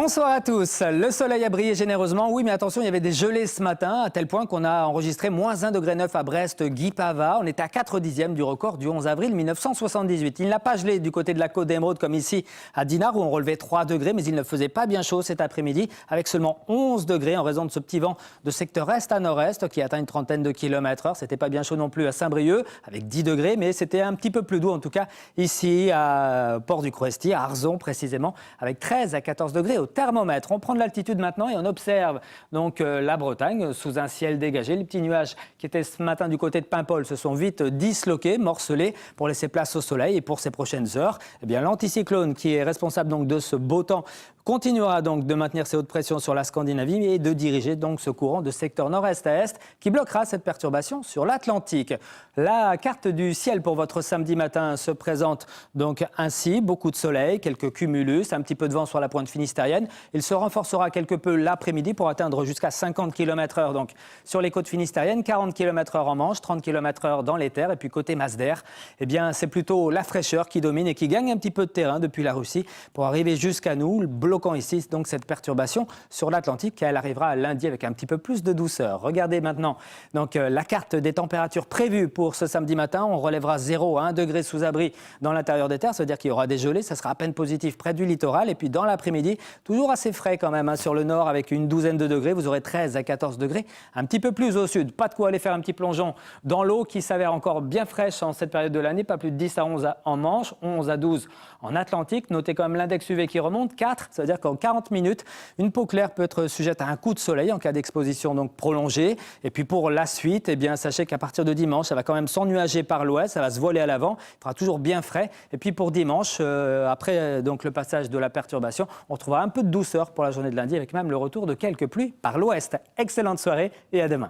Bonsoir à tous. Le soleil a brillé généreusement. Oui, mais attention, il y avait des gelées ce matin, à tel point qu'on a enregistré -1,9 degré à Brest, Guipava. On est à 4 dixièmes du record du 11 avril 1978. Il n'a pas gelé du côté de la Côte d'Émeraude comme ici à Dinard où on relevait 3 degrés, mais il ne faisait pas bien chaud cet après-midi, avec seulement 11 degrés en raison de ce petit vent de secteur est à nord-est qui atteint une trentaine de km/h. C'était pas bien chaud non plus à Saint-Brieuc, avec 10 degrés, mais c'était un petit peu plus doux en tout cas ici à Port-du-Crouestier, à Arzon précisément, avec 13 à 14 degrés au thermomètre. On prend de l'altitude maintenant et on observe donc la Bretagne sous un ciel dégagé. Les petits nuages qui étaient ce matin du côté de Paimpol se sont vite disloqués, morcelés pour laisser place au soleil. Et pour ces prochaines heures, eh bien, l'anticyclone qui est responsable donc de ce beau temps continuera donc de maintenir ses hautes pressions sur la Scandinavie et de diriger donc ce courant de secteur nord-est à est qui bloquera cette perturbation sur l'Atlantique. La carte du ciel pour votre samedi matin se présente donc ainsi. Beaucoup de soleil, quelques cumulus, un petit peu de vent sur la pointe finistérienne. Il se renforcera quelque peu l'après-midi pour atteindre jusqu'à 50 km/h donc sur les côtes finistériennes, 40 km/h en Manche, 30 km/h dans les terres. Et puis côté masse d'air, eh bien c'est plutôt la fraîcheur qui domine et qui gagne un petit peu de terrain depuis la Russie pour arriver jusqu'à nous, bloquant ici donc cette perturbation sur l'Atlantique. Elle arrivera lundi avec un petit peu plus de douceur. Regardez maintenant donc la carte des températures prévues pour ce samedi matin. On relèvera 0 à 1 degré sous abri dans l'intérieur des terres, c'est-à-dire qu'il y aura des gelées. Ça sera à peine positif près du littoral. Et puis dans l'après-midi, toujours assez frais quand même sur le nord avec une douzaine de degrés. Vous aurez 13 à 14 degrés, un petit peu plus au sud. Pas de quoi aller faire un petit plongeon dans l'eau qui s'avère encore bien fraîche en cette période de l'année. Pas plus de 10 à 11 en Manche, 11 à 12 en Atlantique. Notez quand même l'index UV qui remonte, 4. Ça veut dire qu'en 40 minutes, une peau claire peut être sujette à un coup de soleil en cas d'exposition donc prolongée. Et puis pour la suite, eh bien, sachez qu'à partir de dimanche, ça va quand même s'ennuager par l'ouest. Ça va se voler à l'avant. Il fera toujours bien frais. Et puis pour dimanche, après donc le passage de la perturbation, on retrouvera un peu de douceur pour la journée de lundi avec même le retour de quelques pluies par l'ouest. Excellente soirée et à demain.